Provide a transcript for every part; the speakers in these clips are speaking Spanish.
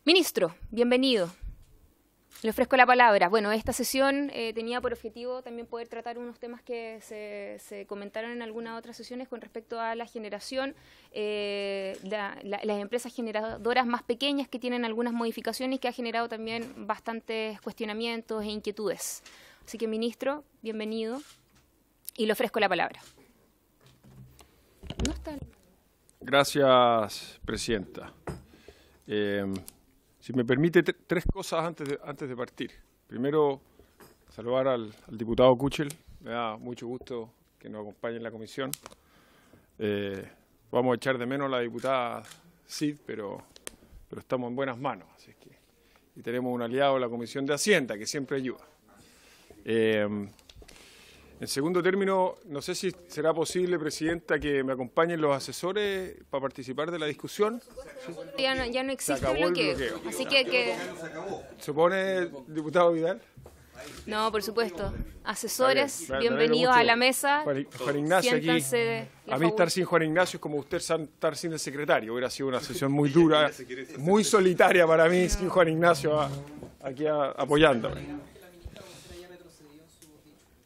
Ministro, bienvenido. Le ofrezco la palabra. Bueno, esta sesión tenía por objetivo también poder tratar unos temas que se comentaron en algunas otras sesiones con respecto a la generación, las empresas generadoras más pequeñas que tienen algunas modificaciones y que ha generado también bastantes cuestionamientos e inquietudes. Así que, ministro, bienvenido y le ofrezco la palabra. ¿No está? Gracias, presidenta. Si me permite, tres cosas antes de partir. Primero, saludar al diputado Kuchel. Me da mucho gusto que nos acompañe en la comisión. Vamos a echar de menos a la diputada Cid, pero estamos en buenas manos. Así que, y tenemos un aliado en la Comisión de Hacienda, que siempre ayuda. En segundo término, no sé si será posible, presidenta, que me acompañen los asesores para participar de la discusión. Ya no existe bloqueo. Así que... ¿Se opone, diputado Vidal? No, por supuesto. Asesores, bienvenidos a la mesa. Juan Ignacio aquí. A mí estar sin Juan Ignacio es como usted estar sin el secretario. Hubiera sido una sesión muy dura, muy solitaria para mí, sin Juan Ignacio aquí apoyándome.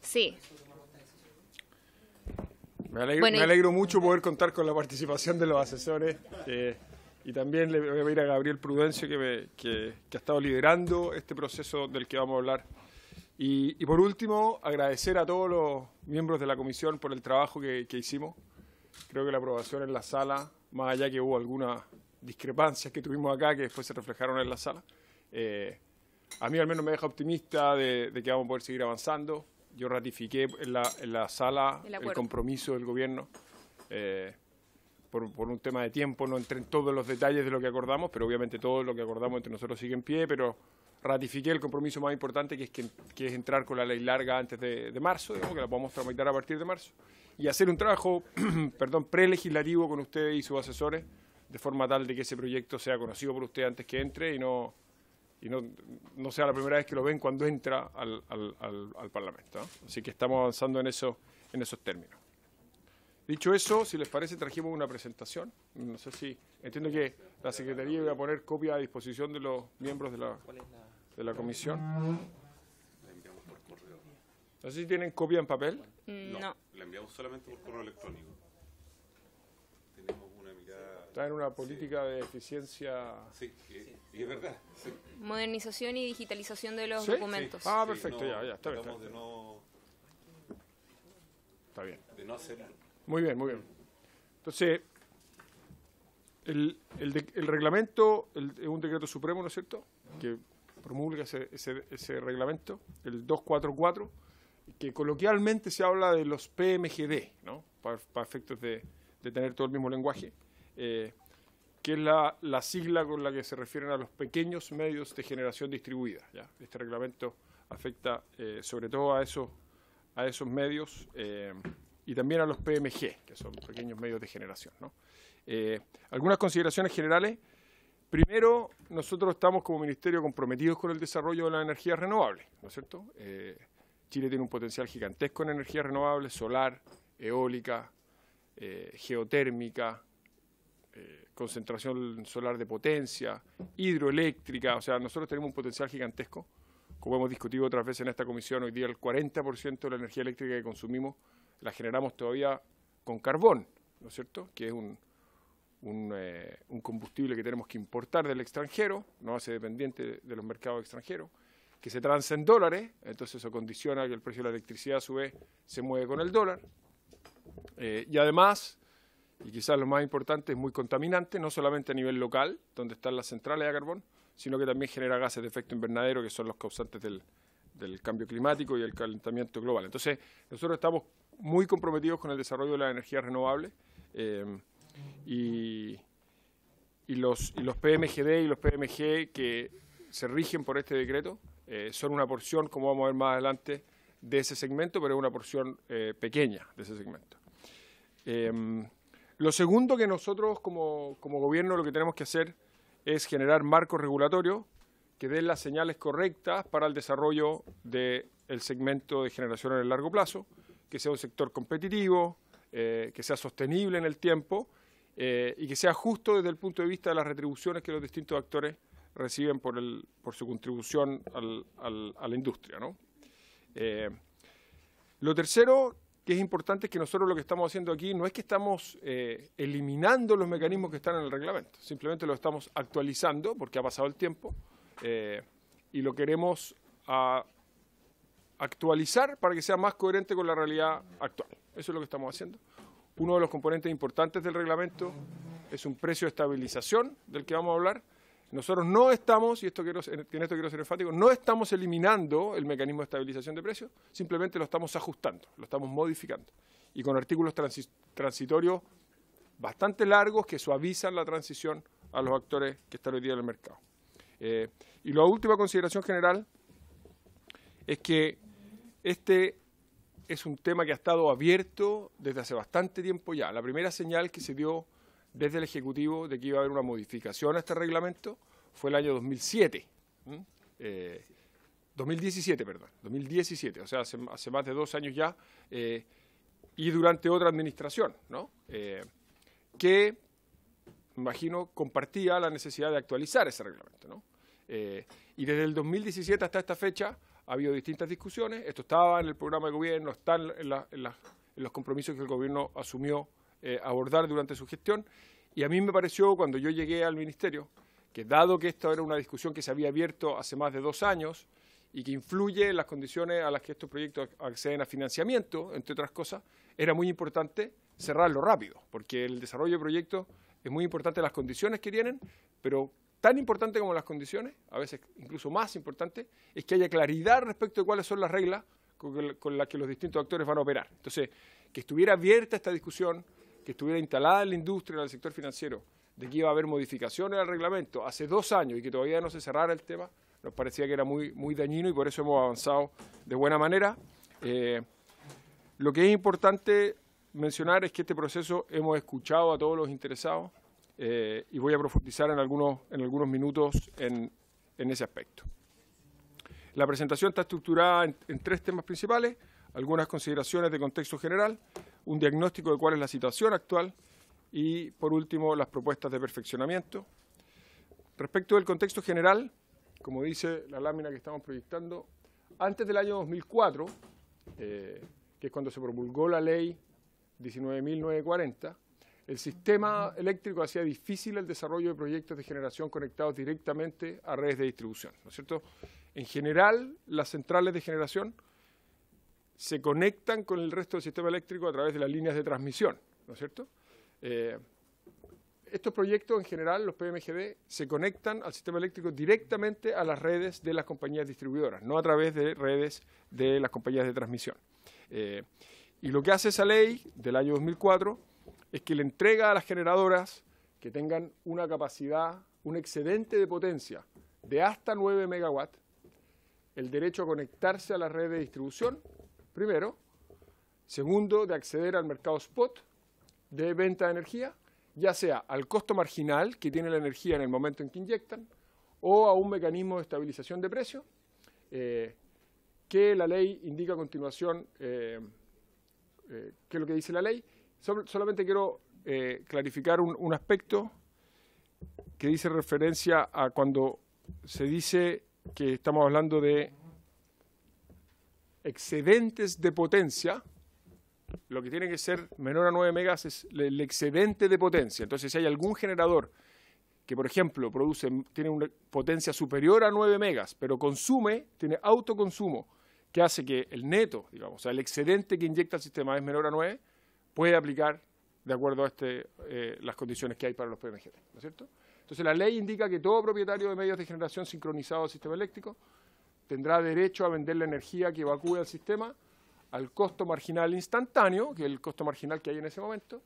Sí. Me alegro mucho poder contar con la participación de los asesores y también le voy a pedir a Gabriel Prudencio que ha estado liderando este proceso del que vamos a hablar. Y por último, agradecer a todos los miembros de la comisión por el trabajo que hicimos. Creo que la aprobación en la sala, más allá que hubo algunas discrepancias que tuvimos acá que después se reflejaron en la sala, a mí al menos me deja optimista de que vamos a poder seguir avanzando. Yo ratifiqué en la sala el compromiso del gobierno por un tema de tiempo. No entré en todos los detalles de lo que acordamos, pero obviamente todo lo que acordamos entre nosotros sigue en pie, pero ratifiqué el compromiso más importante, que es entrar con la ley larga antes de marzo, digamos, que la podamos tramitar a partir de marzo, y hacer un trabajo prelegislativo con ustedes y sus asesores, de forma tal de que ese proyecto sea conocido por ustedes antes que entre y no sea la primera vez que lo ven cuando entra al Parlamento, ¿no? Así que estamos avanzando en esos términos. Dicho eso, si les parece, trajimos una presentación. No sé si... Entiendo que la Secretaría iba a poner copia a disposición de los miembros de la comisión. La enviamos por correo. No sé si tienen copia en papel. No. La enviamos solamente por correo electrónico. Tenemos una mirada... Está en una política de eficiencia... Sí, y es verdad. Sí. Modernización y digitalización de los documentos. Ah, perfecto, sí, ya, está bien. Está bien. De no hacerlo. Muy bien, muy bien. Entonces, el reglamento es un decreto supremo, ¿no es cierto?, que promulga ese reglamento, el 244, que coloquialmente se habla de los PMGD, ¿no?, para efectos de tener todo el mismo lenguaje, que es la sigla con la que se refieren a los pequeños medios de generación distribuida, ¿ya? Este reglamento afecta sobre todo a esos medios y también a los PMG, que son pequeños medios de generación, ¿no? Algunas consideraciones generales. Primero, nosotros estamos como Ministerio comprometidos con el desarrollo de las energías renovables, ¿no es cierto? Chile tiene un potencial gigantesco en energías renovables, solar, eólica, geotérmica, concentración solar de potencia, hidroeléctrica. O sea, nosotros tenemos un potencial gigantesco. Como hemos discutido otras veces en esta comisión, hoy día el 40% de la energía eléctrica que consumimos la generamos todavía con carbón, ¿no es cierto?, que es un combustible que tenemos que importar del extranjero, nos hace dependiente de los mercados extranjeros, que se transa en dólares, entonces eso condiciona que el precio de la electricidad a su vez se mueve con el dólar. Y además, y quizás lo más importante, es muy contaminante, no solamente a nivel local, donde están las centrales a carbón, sino que también genera gases de efecto invernadero, que son los causantes del cambio climático y el calentamiento global. Entonces, nosotros estamos muy comprometidos con el desarrollo de las energías renovables y los PMGD y los PMG que se rigen por este decreto son una porción, como vamos a ver más adelante, de ese segmento, pero es una porción pequeña de ese segmento. Lo segundo que nosotros como gobierno lo que tenemos que hacer es generar marcos regulatorios que den las señales correctas para el desarrollo del segmento de generación en el largo plazo, que sea un sector competitivo, que sea sostenible en el tiempo y que sea justo desde el punto de vista de las retribuciones que los distintos actores reciben por su contribución a la industria, ¿no? Lo tercero que es importante es que nosotros lo que estamos haciendo aquí no es que estamos eliminando los mecanismos que están en el reglamento, simplemente lo estamos actualizando porque ha pasado el tiempo y lo queremos actualizar para que sea más coherente con la realidad actual. Eso es lo que estamos haciendo. Uno de los componentes importantes del reglamento es un precio de estabilización del que vamos a hablar. Nosotros no estamos, y en esto quiero ser enfático, no estamos eliminando el mecanismo de estabilización de precios, simplemente lo estamos ajustando, lo estamos modificando. Y con artículos transitorios bastante largos que suavizan la transición a los actores que están hoy día en el mercado. Y la última consideración general es que este es un tema que ha estado abierto desde hace bastante tiempo ya. La primera señal que se dio desde el Ejecutivo de que iba a haber una modificación a este reglamento fue el año 2017, 2017, o sea, hace más de 2 años ya, y durante otra administración, ¿no? Que, imagino, compartía la necesidad de actualizar ese reglamento, ¿no? Y desde el 2017 hasta esta fecha ha habido distintas discusiones. Esto estaba en el programa de gobierno, está en los compromisos que el gobierno asumió abordar durante su gestión. Y a mí me pareció, cuando yo llegué al ministerio, que dado que esto era una discusión que se había abierto hace más de 2 años y que influye en las condiciones a las que estos proyectos acceden a financiamiento, entre otras cosas, era muy importante cerrarlo rápido, porque el desarrollo de proyectos es muy importante las condiciones que tienen, pero tan importante como las condiciones, a veces incluso más importante, es que haya claridad respecto de cuáles son las reglas con las que los distintos actores van a operar. Entonces, que estuviera abierta esta discusión, que estuviera instalada en la industria, en el sector financiero, de que iba a haber modificaciones al reglamento hace 2 años y que todavía no se cerrara el tema, nos parecía que era muy dañino y por eso hemos avanzado de buena manera. Lo que es importante mencionar es que este proceso hemos escuchado a todos los interesados y voy a profundizar en algunos minutos en ese aspecto. La presentación está estructurada en 3 temas principales, algunas consideraciones de contexto general, un diagnóstico de cuál es la situación actual y, por último, las propuestas de perfeccionamiento. Respecto del contexto general, como dice la lámina que estamos proyectando, antes del año 2004, que es cuando se promulgó la ley 19.940, el sistema eléctrico hacía difícil el desarrollo de proyectos de generación conectados directamente a redes de distribución, ¿no es cierto? En general, las centrales de generación se conectan con el resto del sistema eléctrico a través de las líneas de transmisión, ¿no es cierto? Estos proyectos, en general, los PMGD, se conectan al sistema eléctrico directamente a las redes de las compañías distribuidoras, no a través de redes de las compañías de transmisión. Y lo que hace esa ley del año 2004 es que le entrega a las generadoras que tengan una capacidad, un excedente de potencia de hasta 9 megawatts, el derecho a conectarse a la red de distribución, primero. Segundo, de acceder al mercado spot de venta de energía, ya sea al costo marginal que tiene la energía en el momento en que inyectan, o a un mecanismo de estabilización de precios, que la ley indica a continuación qué es lo que dice la ley. Solamente quiero clarificar un aspecto que dice referencia a cuando se dice que estamos hablando de excedentes de potencia. Lo que tiene que ser menor a 9 megas es el excedente de potencia. Entonces, si hay algún generador que, por ejemplo, tiene una potencia superior a 9 megas, pero tiene autoconsumo, que hace que el neto, digamos, o sea, el excedente que inyecta el sistema es menor a 9, puede aplicar de acuerdo a las condiciones que hay para los PMGD, ¿no es cierto? Entonces, la ley indica que todo propietario de medios de generación sincronizados al sistema eléctrico tendrá derecho a vender la energía que evacúe al sistema al costo marginal instantáneo, que es el costo marginal que hay en ese momento,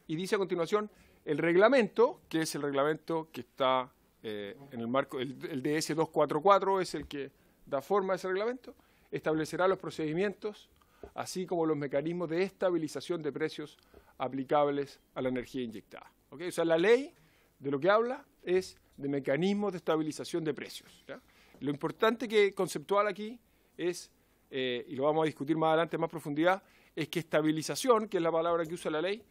y dice a continuación, el reglamento, que es el reglamento que está en el marco, el DS 244 es el que da forma a ese reglamento, establecerá los procedimientos, así como los mecanismos de estabilización de precios aplicables a la energía inyectada. ¿Okay? O sea, la ley de lo que habla es de mecanismos de estabilización de precios, ¿ya? Lo importante que conceptual aquí es, y lo vamos a discutir más adelante en más profundidad, es que estabilización, que es la palabra que usa la ley,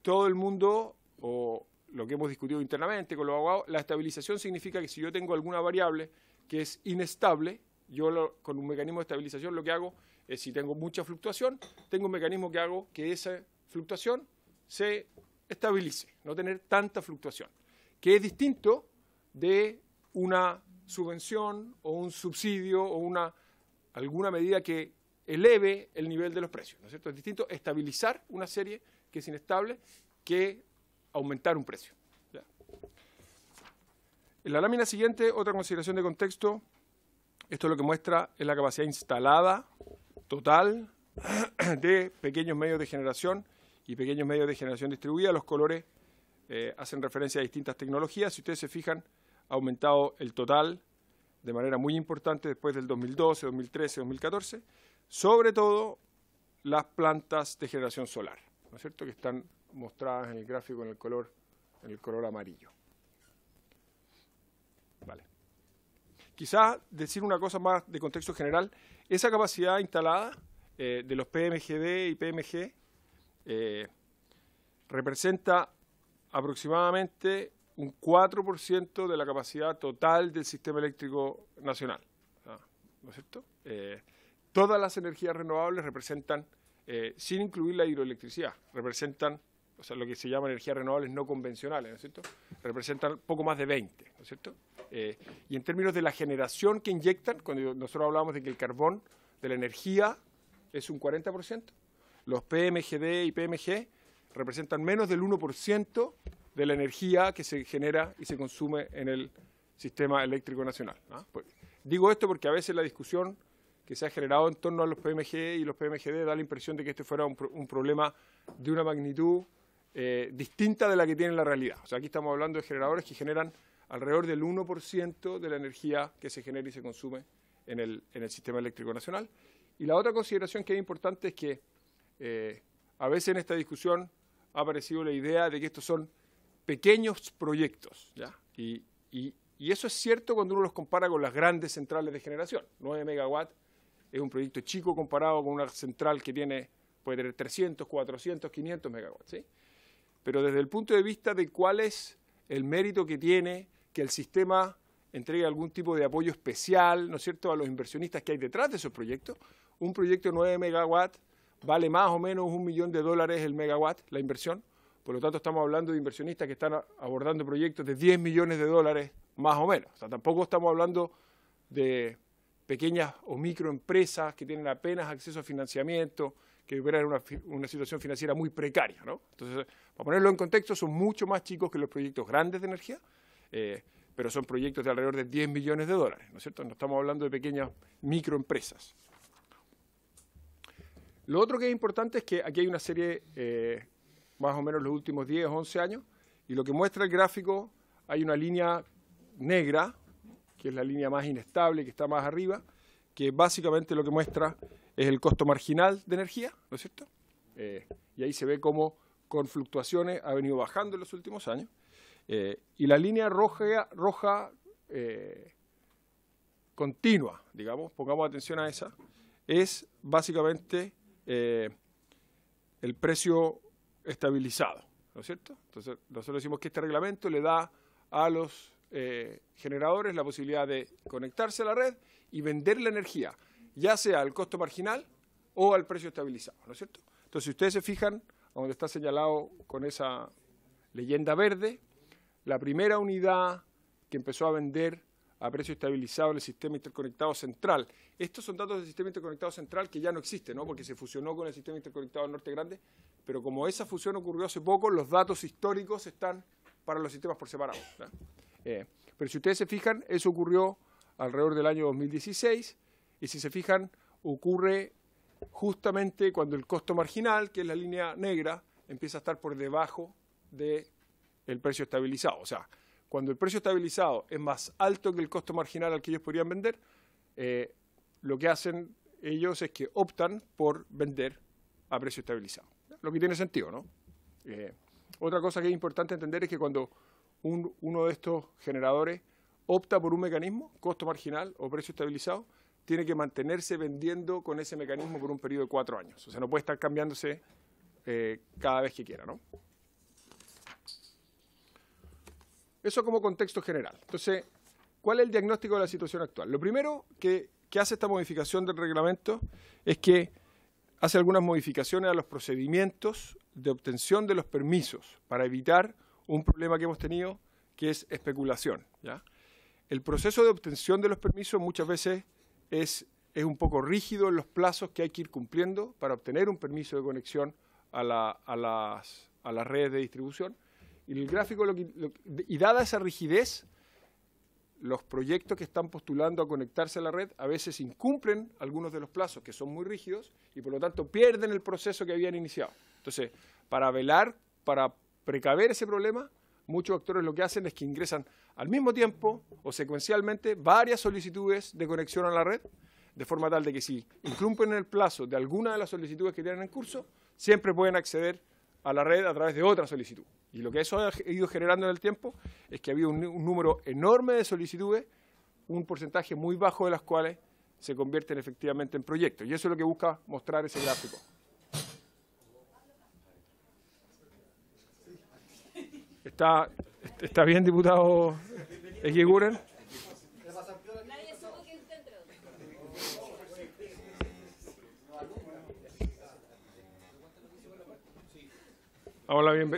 todo el mundo, o lo que hemos discutido internamente con los abogados, la estabilización significa que si yo tengo alguna variable que es inestable, con un mecanismo de estabilización lo que hago es, si tengo mucha fluctuación, tengo un mecanismo que hago que esa fluctuación se estabilice, no tener tanta fluctuación, que es distinto de una subvención o un subsidio o alguna medida que eleve el nivel de los precios, ¿no es cierto? Es distinto estabilizar una serie que es inestable que aumentar un precio. ¿Ya? En la lámina siguiente, otra consideración de contexto. Esto lo que muestra es la capacidad instalada total de pequeños medios de generación y pequeños medios de generación distribuida. Los colores hacen referencia a distintas tecnologías. Si ustedes se fijan, ha aumentado el total de manera muy importante después del 2012, 2013, 2014, sobre todo las plantas de generación solar, ¿no es cierto?, que están mostradas en el gráfico en el color amarillo. Vale. Quizá decir una cosa más de contexto general, esa capacidad instalada de los PMGD y PMG representa aproximadamente un 4% de la capacidad total del sistema eléctrico nacional, ¿no es cierto? Todas las energías renovables representan, sin incluir la hidroelectricidad, representan, o sea, lo que se llama energías renovables no convencionales, ¿no es cierto?, representan poco más de 20, ¿no es cierto? Y en términos de la generación que inyectan, cuando nosotros hablamos de que el carbón de la energía es un 40%, los PMGD y PMG representan menos del 1% de la energía que se genera y se consume en el sistema eléctrico nacional, ¿no? Pues, digo esto porque a veces la discusión que se ha generado en torno a los PMG y los PMGD da la impresión de que este fuera un problema de una magnitud distinta de la que tiene la realidad. O sea, aquí estamos hablando de generadores que generan alrededor del 1% de la energía que se genera y se consume en el sistema eléctrico nacional. Y la otra consideración que es importante es que a veces en esta discusión ha aparecido la idea de que estos son pequeños proyectos, ¿ya? Y eso es cierto cuando uno los compara con las grandes centrales de generación. 9 megawatts es un proyecto chico comparado con una central que puede tener 300, 400, 500 megawatts, ¿sí? Pero desde el punto de vista de cuál es el mérito que tiene que el sistema entregue algún tipo de apoyo especial, ¿no es cierto?, a los inversionistas que hay detrás de esos proyectos, un proyecto de 9 megawatts vale más o menos $1 millón el megawatt, la inversión. Por lo tanto, estamos hablando de inversionistas que están abordando proyectos de $10 millones más o menos. O sea, tampoco estamos hablando de pequeñas o microempresas que tienen apenas acceso a financiamiento, que operan en una situación financiera muy precaria, ¿no? Entonces, para ponerlo en contexto, son mucho más chicos que los proyectos grandes de energía, pero son proyectos de alrededor de $10 millones, ¿no es cierto? No estamos hablando de pequeñas microempresas. Lo otro que es importante es que aquí hay una serie, más o menos los últimos 10 o 11 años, y lo que muestra el gráfico, hay una línea negra, que es la línea más inestable, que está más arriba, que básicamente lo que muestra es el costo marginal de energía, ¿no es cierto? Y ahí se ve cómo con fluctuaciones ha venido bajando en los últimos años. Y la línea roja continua, digamos, pongamos atención a esa, es básicamente el precio estabilizado, ¿no es cierto? Entonces, nosotros decimos que este reglamento le da a los generadores la posibilidad de conectarse a la red y vender la energía, ya sea al costo marginal o al precio estabilizado, ¿no es cierto? Entonces, si ustedes se fijan, donde está señalado con esa leyenda verde, la primera unidad que empezó a vender a precio estabilizado en el sistema interconectado central. Estos son datos del sistema interconectado central que ya no existe, ¿no?, porque se fusionó con el sistema interconectado Norte Grande, pero como esa fusión ocurrió hace poco, los datos históricos están para los sistemas por separado, ¿no? Pero si ustedes se fijan, eso ocurrió alrededor del año 2016, y si se fijan, ocurre justamente cuando el costo marginal, que es la línea negra, empieza a estar por debajo del precio estabilizado. O sea, cuando el precio estabilizado es más alto que el costo marginal al que ellos podrían vender, lo que hacen ellos es que optan por vender a precio estabilizado. Lo que tiene sentido, ¿no? Otra cosa que es importante entender es que cuando uno de estos generadores opta por un mecanismo, costo marginal o precio estabilizado, tiene que mantenerse vendiendo con ese mecanismo por un periodo de 4 años. O sea, no puede estar cambiándose cada vez que quiera, ¿no? Eso como contexto general. Entonces, ¿cuál es el diagnóstico de la situación actual? Lo primero que hace esta modificación del reglamento es que hace algunas modificaciones a los procedimientos de obtención de los permisos para evitar un problema que hemos tenido, que es especulación, ¿ya? El proceso de obtención de los permisos muchas veces es un poco rígido en los plazos que hay que ir cumpliendo para obtener un permiso de conexión a las redes de distribución. Y el gráfico, y dada esa rigidez, los proyectos que están postulando a conectarse a la red a veces incumplen algunos de los plazos que son muy rígidos y por lo tanto pierden el proceso que habían iniciado. Entonces, para precaver ese problema, muchos actores lo que hacen es que ingresan al mismo tiempo o secuencialmente varias solicitudes de conexión a la red, de forma tal de que si incumplen el plazo de alguna de las solicitudes que tienen en curso, siempre pueden acceder a la red a través de otra solicitud. Y lo que eso ha ido generando en el tiempo es que ha habido un número enorme de solicitudes, un porcentaje muy bajo de las cuales se convierten efectivamente en proyectos. Y eso es lo que busca mostrar ese gráfico. ¿Está bien, diputado Eguiguren?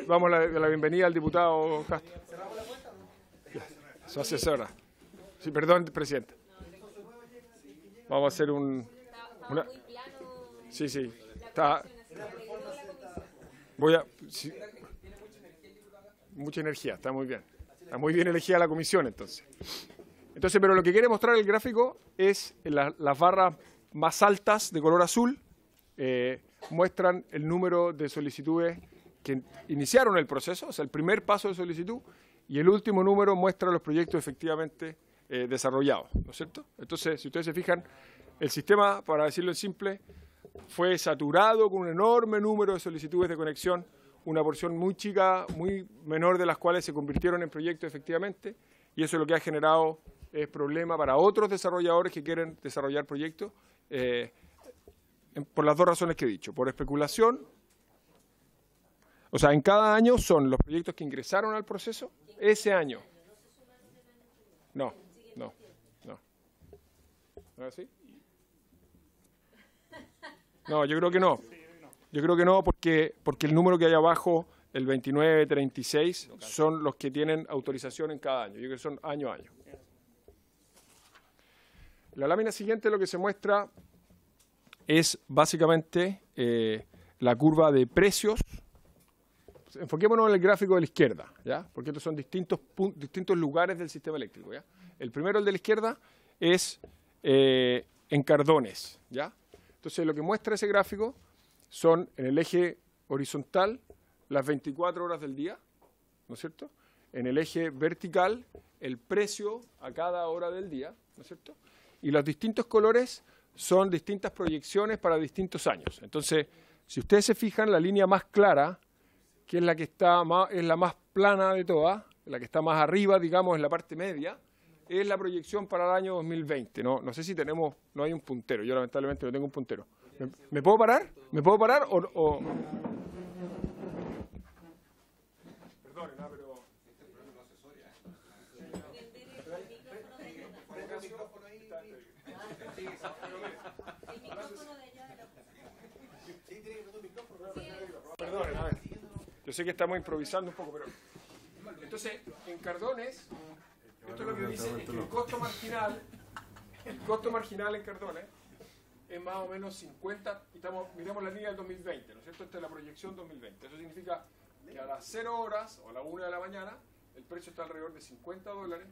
Vamos a la bienvenida al diputado Castro. Su asesora. Sí, perdón, presidente. Vamos a hacer una... Sí, sí. Sí. Mucha energía, está muy bien. Está muy bien elegida la comisión, entonces. Pero lo que quiere mostrar el gráfico es las barras más altas de color azul. Muestran el número de solicitudes que iniciaron el proceso, o sea, el primer paso de solicitud, y el último número muestra los proyectos efectivamente desarrollados, ¿no es cierto? Entonces, si ustedes se fijan, el sistema, para decirlo en simple, fue saturado con un enorme número de solicitudes de conexión, una porción muy chica, muy menor de las cuales se convirtieron en proyectos efectivamente, y eso es lo que ha generado problema para otros desarrolladores que quieren desarrollar proyectos, por las dos razones que he dicho, por especulación. O sea, en cada año son los proyectos que ingresaron al proceso ese año. No. ¿No es así? No, yo creo que no. Yo creo que no porque el número que hay abajo, el 2936, son los que tienen autorización en cada año. Yo creo que son año a año. La lámina siguiente lo que se muestra es básicamente la curva de precios. Enfoquémonos en el gráfico de la izquierda, ¿ya? Porque estos son distintos lugares del sistema eléctrico, ¿ya? El primero, el de la izquierda, es en Cardones, ¿ya? Entonces, lo que muestra ese gráfico son, en el eje horizontal, las 24 horas del día, ¿no es cierto? En el eje vertical, el precio a cada hora del día, ¿no es cierto? Y los distintos colores son distintas proyecciones para distintos años. Entonces, si ustedes se fijan, la línea más clara, que es la que es la más plana de todas, la que está más arriba, digamos, en la parte media, es la proyección para el año 2020. No sé si tenemos, no hay un puntero, yo lamentablemente no tengo un puntero. ¿Me puedo parar? ¿Me puedo parar o...? Perdonen, pero... Perdonen, a ver. Yo sé que estamos improvisando un poco, pero... Entonces, en Cardones, esto es lo que dice, es que el costo marginal en Cardones es más o menos 50, y miramos la línea del 2020, ¿no es cierto? Esta es la proyección 2020. Eso significa que a las 0 horas o a la 1 de la mañana el precio está alrededor de $50,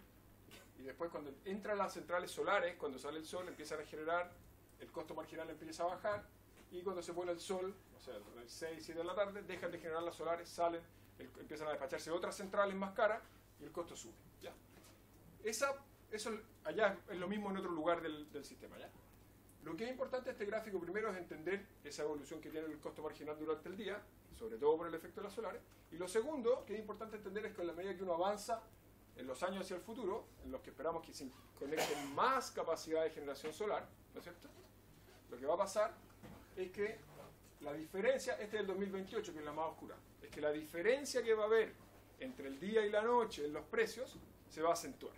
y después cuando entran las centrales solares, cuando sale el sol, empiezan a generar, el costo marginal empieza a bajar, y cuando se pone el sol, o sea, a las 6, 7 de la tarde, dejan de generar las solares, salen, empiezan a despacharse otras centrales más caras, y el costo sube, ¿ya? Eso allá es lo mismo en otro lugar del sistema, ¿ya? Lo que es importante de este gráfico primero es entender esa evolución que tiene el costo marginal durante el día, sobre todo por el efecto de las solares, y lo segundo que es importante entender es que a la medida que uno avanza en los años hacia el futuro, en los que esperamos que se conecte más capacidad de generación solar, ¿no es cierto? Lo que va a pasar es que la diferencia, este es el 2028, que es la más oscura, es que la diferencia que va a haber entre el día y la noche en los precios se va a acentuar.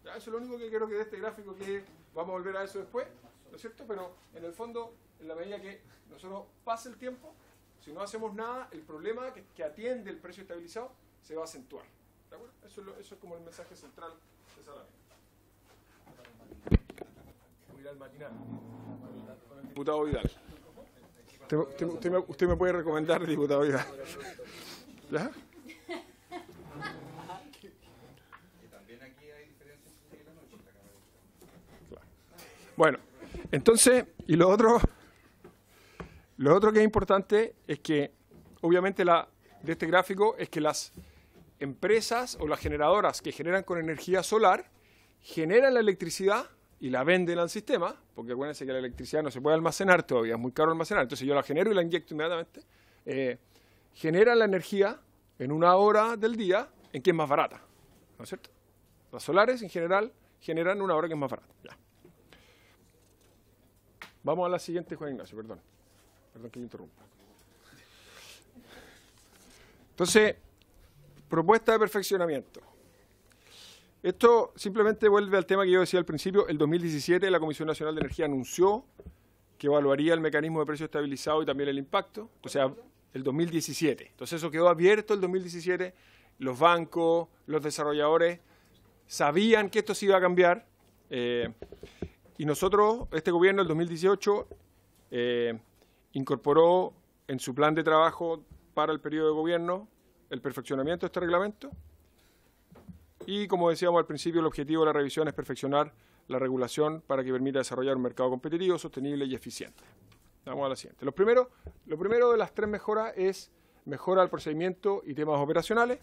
¿Ya? Eso es lo único que quiero que de este gráfico, que vamos a volver a eso después, ¿no es cierto? Pero en el fondo, en la medida que nosotros pase el tiempo, si no hacemos nada, el problema que atiende el precio estabilizado se va a acentuar. ¿De acuerdo? Eso es como el mensaje central de esa lámina. Voy a ir al matinal con el diputado Vidal. Usted me puede recomendar, diputado Vidal. ¿Ya? También aquí hay diferencias entre la noche. Claro. Bueno, entonces, y lo otro que es importante es que, obviamente, de este gráfico es que las empresas o las generadoras que generan con energía solar generan la electricidad y la venden al sistema, porque acuérdense que la electricidad no se puede almacenar todavía, es muy caro almacenar, entonces yo la genero y la inyecto inmediatamente. Generan la energía en una hora del día en que es más barata, ¿no es cierto? Las solares en general generan una hora que es más barata. Ya. Vamos a la siguiente, Juan Ignacio, perdón que me interrumpa. Entonces, propuesta de perfeccionamiento. Esto simplemente vuelve al tema que yo decía al principio. El 2017 la Comisión Nacional de Energía anunció que evaluaría el mecanismo de precio estabilizado y también el impacto. O sea, el 2017. Entonces eso quedó abierto el 2017. Los bancos, los desarrolladores sabían que esto se iba a cambiar. Y nosotros, este gobierno, el 2018, incorporó en su plan de trabajo para el periodo de gobierno el perfeccionamiento de este reglamento. Y, como decíamos al principio, el objetivo de la revisión es perfeccionar la regulación para que permita desarrollar un mercado competitivo, sostenible y eficiente. Vamos a la siguiente. Lo primero de las tres mejoras es mejora del procedimiento y temas operacionales.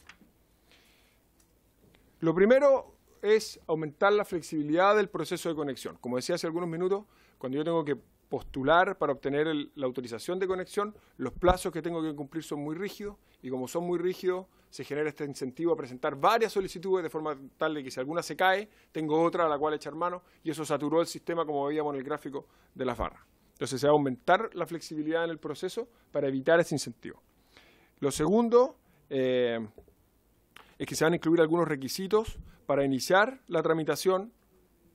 Lo primero es aumentar la flexibilidad del proceso de conexión. Como decía hace algunos minutos, cuando yo tengo que postular para obtener la autorización de conexión, los plazos que tengo que cumplir son muy rígidos, y como son muy rígidos, se genera este incentivo a presentar varias solicitudes de forma tal de que si alguna se cae, tengo otra a la cual echar mano, y eso saturó el sistema, como veíamos en el gráfico de las barras. Entonces se va a aumentar la flexibilidad en el proceso para evitar ese incentivo. Lo segundo es que se van a incluir algunos requisitos para iniciar la tramitación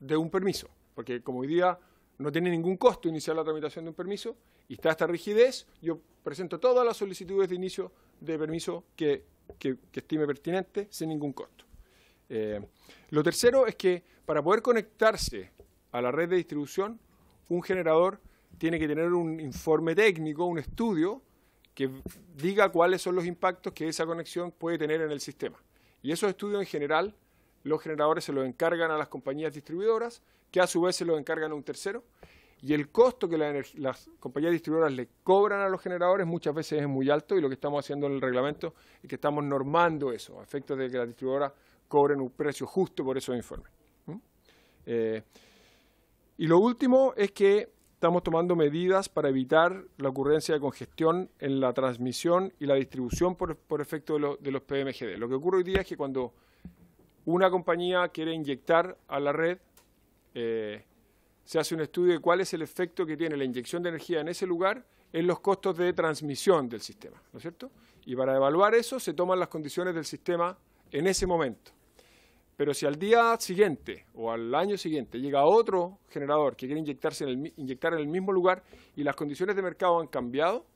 de un permiso, porque como hoy día no tiene ningún costo iniciar la tramitación de un permiso y está esta rigidez, yo presento todas las solicitudes de inicio de permiso que estime pertinente sin ningún costo. Lo tercero es que para poder conectarse a la red de distribución, un generador tiene que tener un informe técnico, un estudio que diga cuáles son los impactos que esa conexión puede tener en el sistema. Y esos estudios en general, los generadores se los encargan a las compañías distribuidoras, que a su vez se los encargan a un tercero, y el costo que las compañías distribuidoras le cobran a los generadores muchas veces es muy alto, y lo que estamos haciendo en el reglamento es que estamos normando eso, a efectos de que las distribuidoras cobren un precio justo por esos informes. Y lo último es que estamos tomando medidas para evitar la ocurrencia de congestión en la transmisión y la distribución por efecto de los PMGD. Lo que ocurre hoy día es que cuando una compañía quiere inyectar a la red, se hace un estudio de cuál es el efecto que tiene la inyección de energía en ese lugar en los costos de transmisión del sistema, ¿no es cierto? Y para evaluar eso se toman las condiciones del sistema en ese momento. Pero si al día siguiente o al año siguiente llega otro generador que quiere inyectar en el mismo lugar y las condiciones de mercado han cambiado,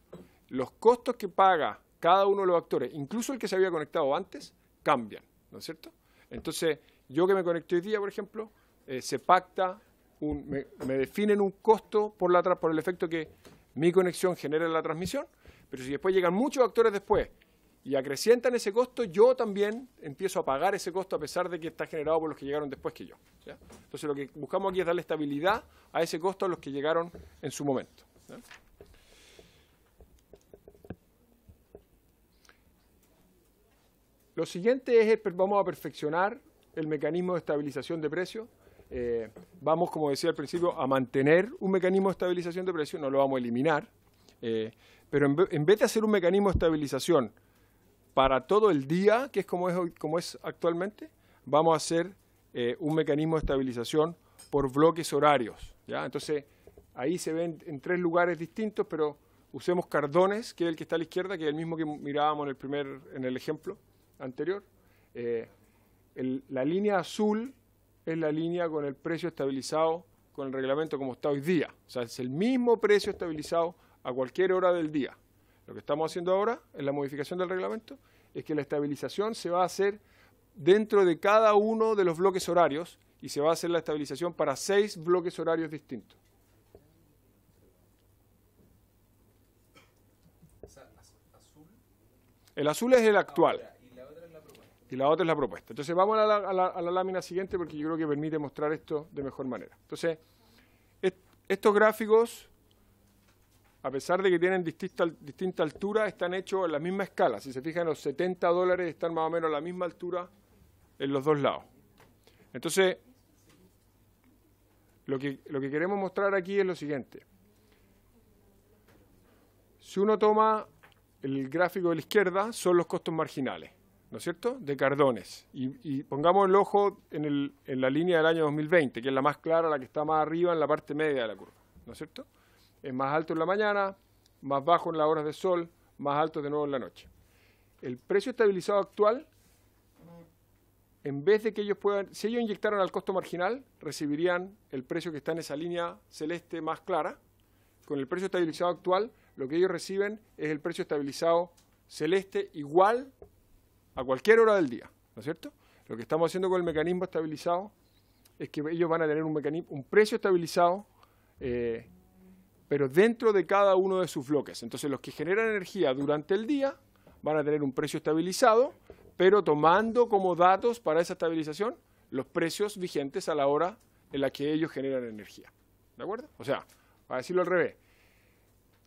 los costos que paga cada uno de los actores, incluso el que se había conectado antes, cambian, ¿no es cierto? Entonces, yo que me conecté hoy día, por ejemplo, se pacta, me definen un costo por el efecto que mi conexión genera en la transmisión, pero si después llegan muchos actores después y acrecientan ese costo, yo también empiezo a pagar ese costo a pesar de que está generado por los que llegaron después que yo, ¿ya? Entonces lo que buscamos aquí es darle estabilidad a ese costo a los que llegaron en su momento, ¿ya? Lo siguiente es, vamos a perfeccionar el mecanismo de estabilización de precios. Vamos, como decía al principio, a mantener un mecanismo de estabilización de precios, no lo vamos a eliminar, pero en vez de hacer un mecanismo de estabilización para todo el día, que es como es actualmente, vamos a hacer un mecanismo de estabilización por bloques horarios, ¿ya? Entonces, ahí se ven en tres lugares distintos, pero usemos Cardones, que es el que está a la izquierda, que es el mismo que mirábamos en el ejemplo anterior. La línea azul es la línea con el precio estabilizado con el reglamento como está hoy día. O sea, es el mismo precio estabilizado a cualquier hora del día. Lo que estamos haciendo ahora en la modificación del reglamento es que la estabilización se va a hacer dentro de cada uno de los bloques horarios y se va a hacer la estabilización para 6 bloques horarios distintos. El azul es el actual. Y la otra es la propuesta. Entonces vamos a la lámina siguiente porque yo creo que permite mostrar esto de mejor manera. Entonces, estos gráficos, a pesar de que tienen distinta altura, están hechos en la misma escala. Si se fijan, los $70 están más o menos a la misma altura en los dos lados. Entonces, lo que queremos mostrar aquí es lo siguiente. Si uno toma el gráfico de la izquierda, son los costos marginales, ¿no es cierto?, de Cardones. Y pongamos el ojo en la línea del año 2020, que es la más clara, la que está más arriba en la parte media de la curva, ¿no es cierto? Es más alto en la mañana, más bajo en las horas de sol, más alto de nuevo en la noche. El precio estabilizado actual, en vez de que ellos puedan, si ellos inyectaran al costo marginal, recibirían el precio que está en esa línea celeste más clara. Con el precio estabilizado actual, lo que ellos reciben es el precio estabilizado celeste igual a cualquier hora del día, ¿no es cierto? Lo que estamos haciendo con el mecanismo estabilizado es que ellos van a tener un precio estabilizado, pero dentro de cada uno de sus bloques. Entonces, los que generan energía durante el día van a tener un precio estabilizado, pero tomando como datos para esa estabilización los precios vigentes a la hora en la que ellos generan energía. ¿De acuerdo? O sea, para decirlo al revés,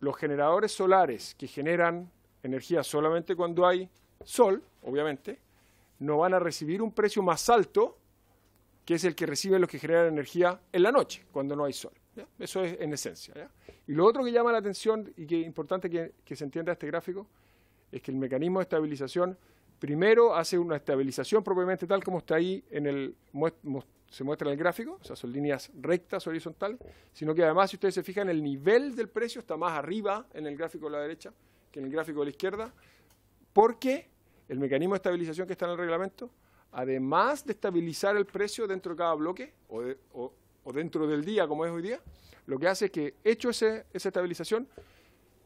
los generadores solares que generan energía solamente cuando hay sol, obviamente, no van a recibir un precio más alto que es el que reciben los que generan energía en la noche, cuando no hay sol. ¿Ya? Eso es en esencia. ¿Ya? Y lo otro que llama la atención y que es importante que se entienda este gráfico es que el mecanismo de estabilización primero hace una estabilización propiamente tal como está ahí se muestra en el gráfico, o sea, son líneas rectas, horizontales, sino que además, si ustedes se fijan, el nivel del precio está más arriba en el gráfico de la derecha que en el gráfico de la izquierda, porque el mecanismo de estabilización que está en el reglamento, además de estabilizar el precio dentro de cada bloque, o dentro del día, como es hoy día, lo que hace es que, hecho esa estabilización,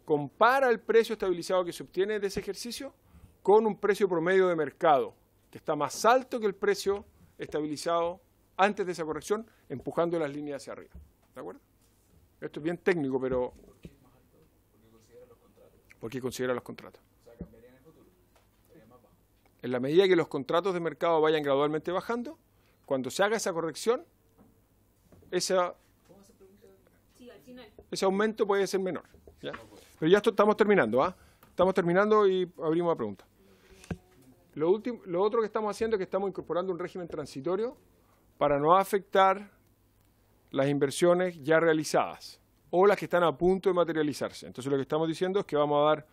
compara el precio estabilizado que se obtiene de ese ejercicio con un precio promedio de mercado, que está más alto que el precio estabilizado antes de esa corrección, empujando las líneas hacia arriba. ¿De acuerdo? Esto es bien técnico, pero... Porque considera los contratos. O sea, cambiaría en el futuro. Sería más bajo. En la medida que los contratos de mercado vayan gradualmente bajando, cuando se haga esa corrección, ese aumento puede ser menor. ¿Ya? Pero ya estamos terminando, ¿ah? Estamos terminando y abrimos la pregunta. Lo otro que estamos haciendo es que estamos incorporando un régimen transitorio para no afectar las inversiones ya realizadas o las que están a punto de materializarse. Entonces, lo que estamos diciendo es que vamos a dar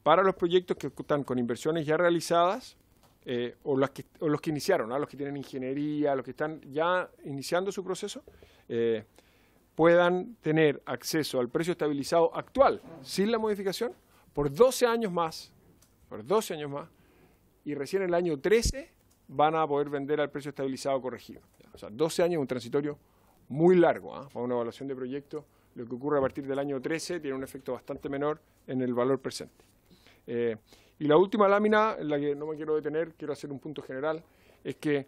para los proyectos que están con inversiones ya realizadas o los que iniciaron, ¿no? Los que tienen ingeniería, los que están ya iniciando su proceso, puedan tener acceso al precio estabilizado actual, sin la modificación, por 12 años más, y recién en el año 13 van a poder vender al precio estabilizado corregido. O sea, 12 años es un transitorio muy largo, para una evaluación de proyecto. Lo que ocurre a partir del año 13 tiene un efecto bastante menor en el valor presente. Y la última lámina, en la que no me quiero detener, quiero hacer un punto general, es que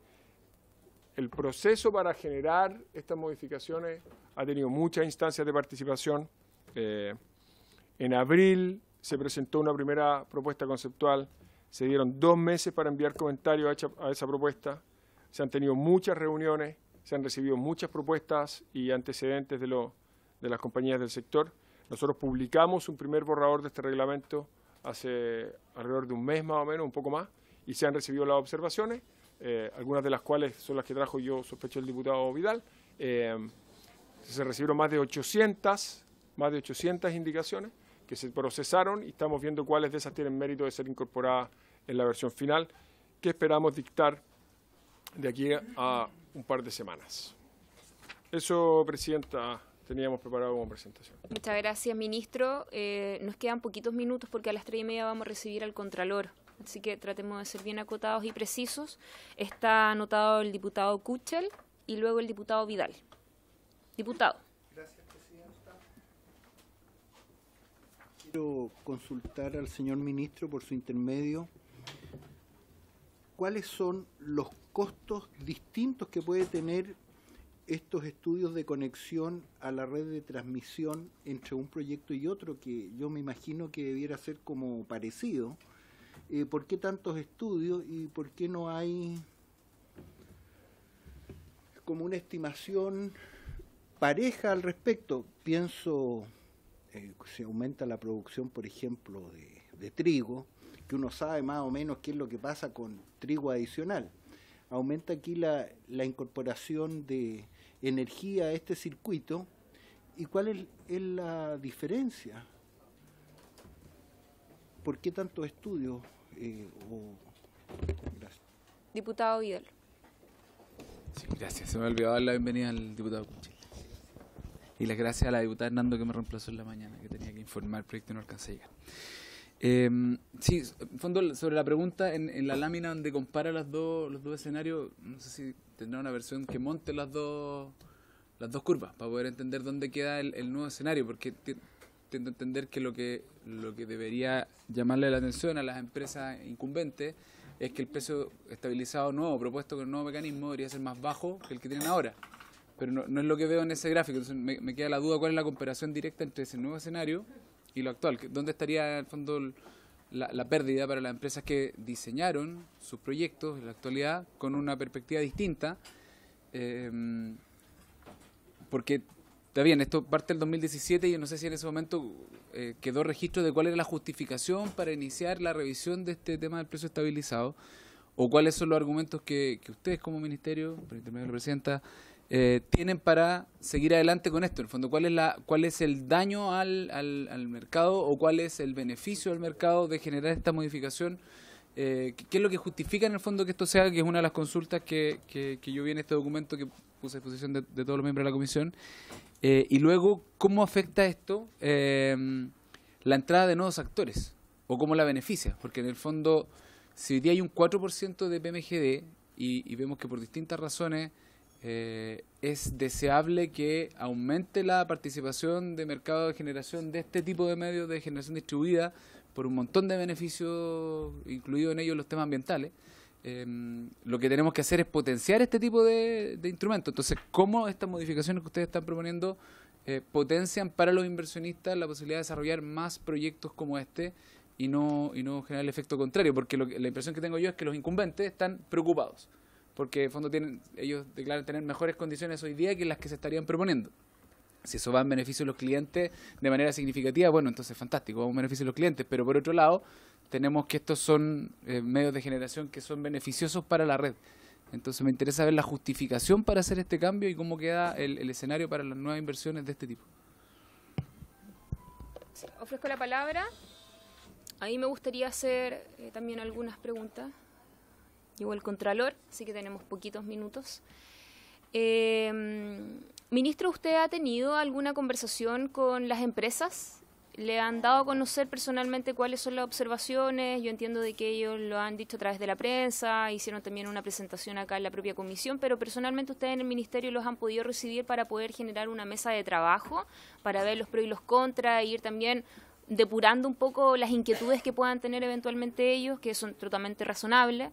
el proceso para generar estas modificaciones ha tenido muchas instancias de participación. En abril se presentó una primera propuesta conceptual, se dieron 2 meses para enviar comentarios a esa propuesta, se han tenido muchas reuniones, se han recibido muchas propuestas y antecedentes de las compañías del sector. Nosotros publicamos un primer borrador de este reglamento hace alrededor de un mes más o menos, un poco más, y se han recibido las observaciones, algunas de las cuales son las que trajo yo, sospecho, el diputado Vidal. Se recibieron más de 800 indicaciones que se procesaron y estamos viendo cuáles de esas tienen mérito de ser incorporadas en la versión final, que esperamos dictar de aquí a un par de semanas. Eso, Presidenta, teníamos preparado como presentación. Muchas gracias, Ministro. Nos quedan poquitos minutos porque a las 3:30 vamos a recibir al Contralor. así que tratemos de ser bien acotados y precisos. Está anotado el diputado Kuchel y luego el diputado Vidal. Diputado. Gracias, presidenta. Quiero consultar al señor ministro por su intermedio cuáles son los costos distintos que puede tener estos estudios de conexión a la red de transmisión entre un proyecto y otro, que yo me imagino que debiera ser como parecido. ¿Por qué tantos estudios y por qué no hay como una estimación pareja al respecto? Pienso, se aumenta la producción, por ejemplo, de trigo, que uno sabe más o menos qué es lo que pasa con trigo adicional. Aumenta aquí la incorporación de energía a este circuito. ¿Y cuál es la diferencia? ¿Por qué tantos estudios? Gracias. Diputado Vidal. Sí, gracias. Se me ha olvidado dar la bienvenida al diputado Kuchel. Y las gracias a la diputada Hernando que me reemplazó en la mañana, que tenía que informar el proyecto y no alcancé a llegar. Sí, en fondo, sobre la pregunta, en la lámina donde compara los dos escenarios, no sé si tendrá una versión que monte las dos curvas para poder entender dónde queda el nuevo escenario, porque tiendo a entender que lo que debería llamarle la atención a las empresas incumbentes es que el precio estabilizado nuevo, propuesto con el nuevo mecanismo, debería ser más bajo que el que tienen ahora. Pero no es lo que veo en ese gráfico, entonces me queda la duda cuál es la comparación directa entre ese nuevo escenario y lo actual. ¿Dónde estaría, en el fondo, la pérdida para las empresas que diseñaron sus proyectos en la actualidad con una perspectiva distinta? Porque, está bien, esto parte del 2017 y yo no sé si en ese momento quedó registro de cuál era la justificación para iniciar la revisión de este tema del precio estabilizado, o cuáles son los argumentos que ustedes como ministerio, por intermedio de la presidenta, tienen para seguir adelante con esto. En el fondo, ¿cuál es el daño al mercado o cuál es el beneficio del mercado de generar esta modificación? ¿Qué es lo que justifica en el fondo que esto se haga? Que es una de las consultas que yo vi en este documento que puse a disposición de todos los miembros de la comisión. Y luego, ¿cómo afecta esto la entrada de nuevos actores? ¿O cómo la beneficia? Porque en el fondo, si hoy día hay un 4% de PMGD y vemos que por distintas razones es deseable que aumente la participación de mercado de generación de este tipo de medios de generación distribuida por un montón de beneficios, incluidos en ellos los temas ambientales. Lo que tenemos que hacer es potenciar este tipo de instrumentos. Entonces, ¿cómo estas modificaciones que ustedes están proponiendo potencian para los inversionistas la posibilidad de desarrollar más proyectos como este y no generar el efecto contrario? Porque la impresión que tengo yo es que los incumbentes están preocupados, porque en fondo ellos declaran tener mejores condiciones hoy día que las que se estarían proponiendo. Si eso va en beneficio de los clientes de manera significativa, bueno, entonces fantástico, va en beneficio de los clientes. Pero por otro lado, tenemos que estos son medios de generación que son beneficiosos para la red. Entonces me interesa ver la justificación para hacer este cambio y cómo queda el escenario para las nuevas inversiones de este tipo. Sí, ofrezco la palabra. Ahí me gustaría hacer también algunas preguntas. Llegó el Contralor, así que tenemos poquitos minutos. Ministro, ¿usted ha tenido alguna conversación con las empresas? ¿Le han dado a conocer personalmente cuáles son las observaciones? Yo entiendo de que ellos lo han dicho a través de la prensa, hicieron también una presentación acá en la propia comisión, pero personalmente ustedes en el ministerio los han podido recibir para poder generar una mesa de trabajo, para ver los pros y los contras, e ir también depurando un poco las inquietudes que puedan tener eventualmente ellos, que son totalmente razonables.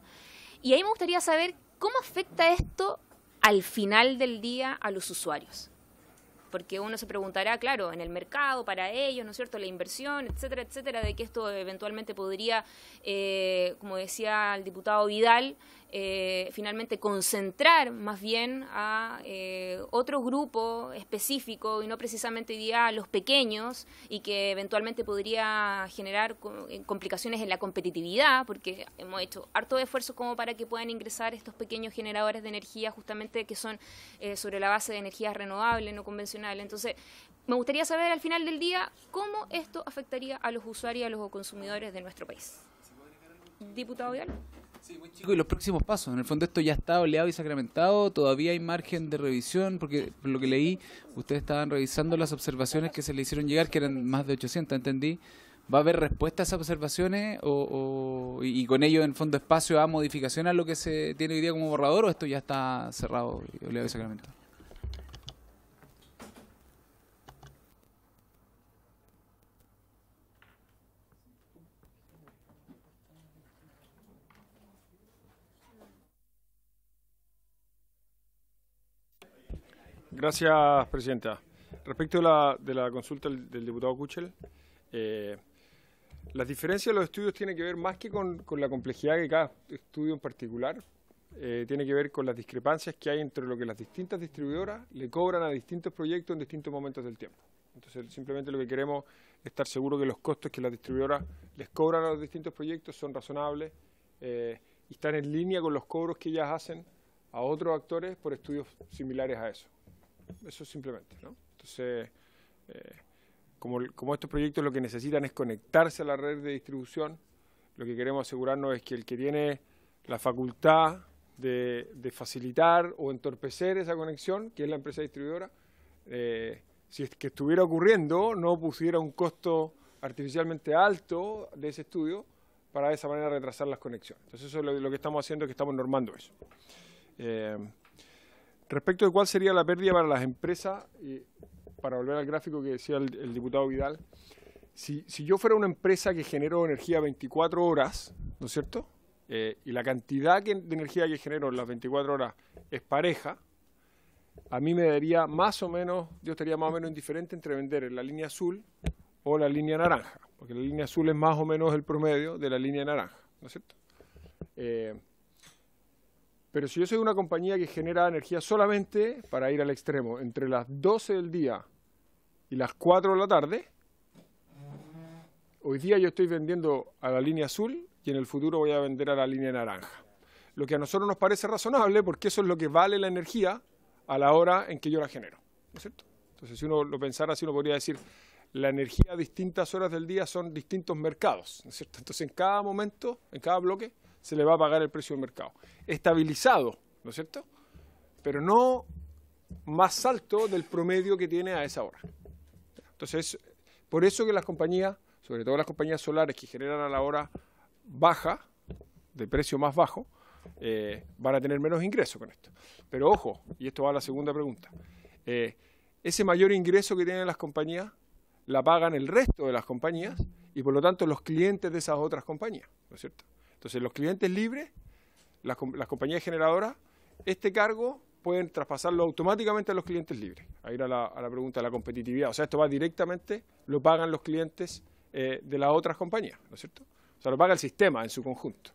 Y ahí me gustaría saber cómo afecta esto al final del día a los usuarios. Porque uno se preguntará, claro, en el mercado, para ellos, ¿no es cierto?, la inversión, etcétera, etcétera, de que esto eventualmente podría, como decía el diputado Vidal, finalmente concentrar más bien a otro grupo específico y no precisamente hoy día a los pequeños, y que eventualmente podría generar complicaciones en la competitividad, porque hemos hecho harto de esfuerzos como para que puedan ingresar estos pequeños generadores de energía justamente que son sobre la base de energías renovables, no convencionales. Entonces, me gustaría saber al final del día cómo esto afectaría a los usuarios y a los consumidores de nuestro país. Diputado Vidal. Sí, muy chico. Y los próximos pasos. En el fondo esto ya está oleado y sacramentado. Todavía hay margen de revisión, porque por lo que leí, ustedes estaban revisando las observaciones que se le hicieron llegar, que eran más de 800, entendí, ¿Va a haber respuesta a esas observaciones y con ello en fondo espacio a modificación a lo que se tiene hoy día como borrador, o esto ya está cerrado y obligado y sacramentado? Gracias, Presidenta. Respecto de la consulta del diputado Kuchel, las diferencias de los estudios tienen que ver más que con la complejidad de cada estudio en particular, tiene que ver con las discrepancias que hay entre lo que las distintas distribuidoras le cobran a distintos proyectos en distintos momentos del tiempo. Entonces, simplemente lo que queremos es estar seguros que los costos que las distribuidoras les cobran a los distintos proyectos son razonables y están en línea con los cobros que ellas hacen a otros actores por estudios similares a eso. Eso simplemente, ¿no? Entonces, como estos proyectos lo que necesitan es conectarse a la red de distribución, lo que queremos asegurarnos es que el que tiene la facultad de facilitar o entorpecer esa conexión, que es la empresa distribuidora, si es que estuviera ocurriendo, no pusiera un costo artificialmente alto de ese estudio para de esa manera retrasar las conexiones. Entonces eso es lo que estamos haciendo, es que estamos normando eso. Respecto de cuál sería la pérdida para las empresas, y para volver al gráfico que decía el diputado Vidal, si yo fuera una empresa que genero energía 24 horas, ¿no es cierto?, y la cantidad de energía que genero en las 24 horas es pareja, a mí me daría más o menos, yo estaría más o menos indiferente entre vender en la línea azul o la línea naranja, porque la línea azul es más o menos el promedio de la línea naranja, ¿no es cierto? Pero si yo soy una compañía que genera energía solamente, para ir al extremo, entre las 12 del día y las 4 de la tarde, hoy día yo estoy vendiendo a la línea azul y en el futuro voy a vender a la línea naranja. Lo que a nosotros nos parece razonable porque eso es lo que vale la energía a la hora en que yo la genero, ¿no es cierto? Entonces, si uno lo pensara así, uno podría decir, la energía a distintas horas del día son distintos mercados, ¿no es cierto? Entonces, en cada momento, en cada bloque, se le va a pagar el precio del mercado. Estabilizado, ¿no es cierto? Pero no más alto del promedio que tiene a esa hora. Entonces, por eso que las compañías, sobre todo las compañías solares que generan a la hora baja, de precio más bajo, van a tener menos ingresos con esto. Pero ojo, y esto va a la segunda pregunta, ese mayor ingreso que tienen las compañías, la pagan el resto de las compañías y por lo tanto los clientes de esas otras compañías, ¿no es cierto? Entonces, los clientes libres, las compañías generadoras, este cargo pueden traspasarlo automáticamente a los clientes libres. Ahí era la pregunta de la competitividad. O sea, esto va directamente, lo pagan los clientes de las otras compañías, ¿no es cierto? O sea, lo paga el sistema en su conjunto.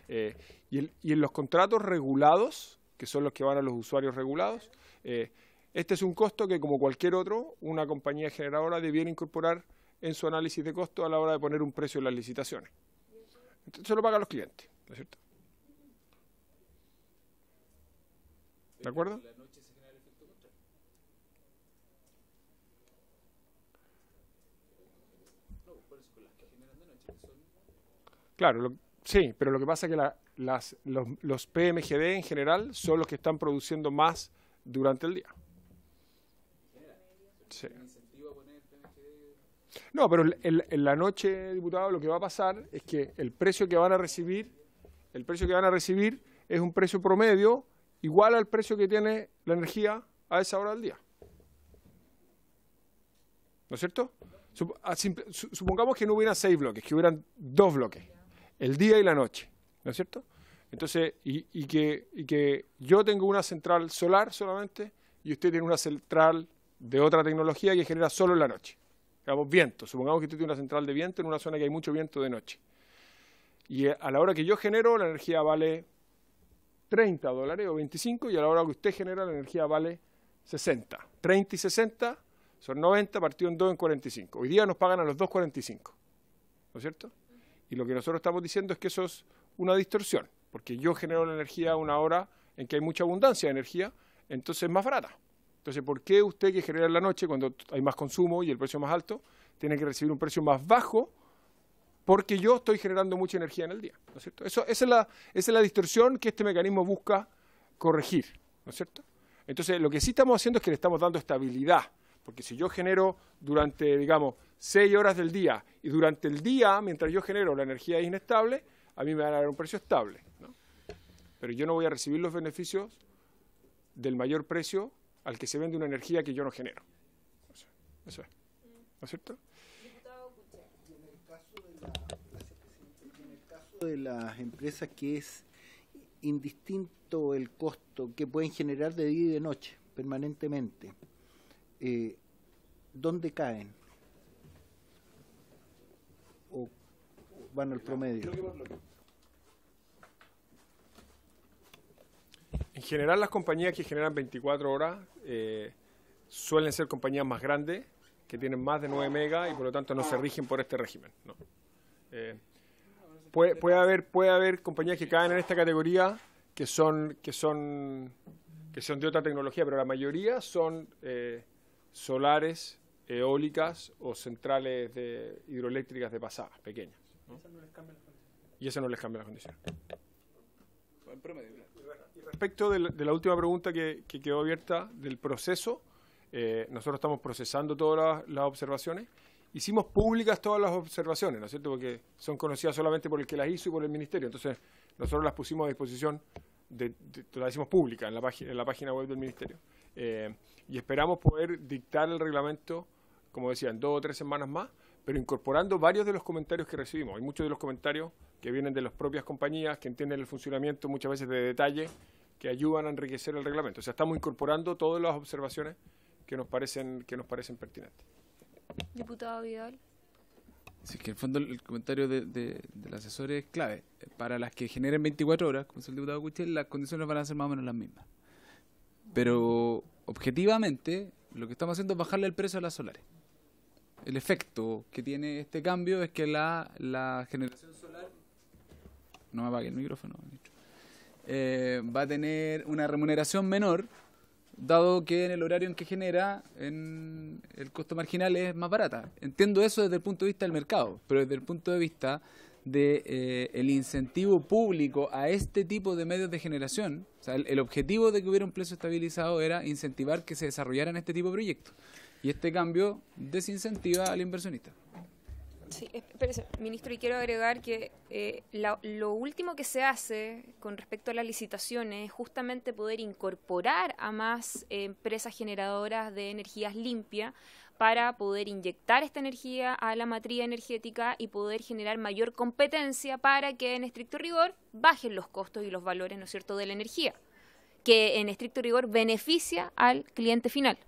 Y en los contratos regulados, que son los que van a los usuarios regulados, este es un costo que, como cualquier otro, una compañía generadora debiera incorporar en su análisis de costo a la hora de poner un precio en las licitaciones. Entonces se lo pagan los clientes, ¿no es cierto? ¿De acuerdo? Claro, sí, pero lo que pasa es que los PMGD en general son los que están produciendo más durante el día. Sí. No, pero en la noche, diputado, lo que va a pasar es que el precio que van a recibir es un precio promedio igual al precio que tiene la energía a esa hora del día. ¿No es cierto? Supongamos que no hubieran 6 bloques, que hubieran 2 bloques, el día y la noche, ¿no es cierto? Entonces, y que yo tengo una central solar solamente y usted tiene una central de otra tecnología que genera solo en la noche. Digamos, viento. Supongamos que usted tiene una central de viento en una zona que hay mucho viento de noche. Y a la hora que yo genero, la energía vale $30 o 25, y a la hora que usted genera, la energía vale 60. 30 y 60 son 90, partido en 2 en 45. Hoy día nos pagan a los 2.45, ¿no es cierto? Y lo que nosotros estamos diciendo es que eso es una distorsión, porque yo genero la energía a una hora en que hay mucha abundancia de energía, entonces es más barata. Entonces, ¿por qué usted que genera en la noche, cuando hay más consumo y el precio más alto, tiene que recibir un precio más bajo porque yo estoy generando mucha energía en el día? ¿No es cierto? Esa es la distorsión que este mecanismo busca corregir, ¿no es cierto? Entonces, lo que sí estamos haciendo es que le estamos dando estabilidad, porque si yo genero durante, digamos, 6 horas del día. Y durante el día, mientras yo genero la energía inestable, a mí me van a dar un precio estable, ¿no? Pero yo no voy a recibir los beneficios del mayor precio al que se vende una energía que yo no genero. Eso es. ¿No es cierto? En el caso de las empresas que es indistinto el costo que pueden generar de día y de noche permanentemente, ¿dónde caen? ¿O van al promedio? En general, las compañías que generan 24 horas suelen ser compañías más grandes, que tienen más de 9 megas y por lo tanto no se rigen por este régimen, ¿no? Puede haber compañías que caen en esta categoría que son de otra tecnología, pero la mayoría son solares, eólicas o centrales hidroeléctricas de pasada, pequeñas, ¿no? Y eso no les cambia las condiciones. Y respecto de la última pregunta que quedó abierta del proceso, nosotros estamos procesando todas las observaciones. Hicimos públicas todas las observaciones, ¿no es cierto? Porque son conocidas solamente por el que las hizo y por el ministerio. Entonces, nosotros las pusimos a disposición, las hicimos públicas en la página web del ministerio. Y esperamos poder dictar el reglamento, como decía, en 2 o 3 semanas más, pero incorporando varios de los comentarios que recibimos. Hay muchos de los comentarios que vienen de las propias compañías, que entienden el funcionamiento muchas veces de detalle, que ayudan a enriquecer el reglamento. O sea, estamos incorporando todas las observaciones que nos parecen pertinentes. Diputado Vidal. Sí, que en el fondo el comentario del asesor es clave. Para las que generen 24 horas, como dice el diputado Cuchel, las condiciones van a ser más o menos las mismas. Pero objetivamente, lo que estamos haciendo es bajarle el precio a las solares. El efecto que tiene este cambio es que la generación solar, no me apague el micrófono, va a tener una remuneración menor, dado que en el horario en que genera, el costo marginal es más barata. Entiendo eso desde el punto de vista del mercado, pero desde el punto de vista el incentivo público a este tipo de medios de generación, o sea, el objetivo de que hubiera un precio estabilizado era incentivar que se desarrollaran este tipo de proyectos. Y este cambio desincentiva al inversionista. Sí, espérese, ministro, y quiero agregar que lo último que se hace con respecto a las licitaciones es justamente poder incorporar a más empresas generadoras de energías limpias para poder inyectar esta energía a la matriz energética y poder generar mayor competencia para que en estricto rigor bajen los costos y los valores, ¿no es cierto?, de la energía, que en estricto rigor beneficia al cliente final.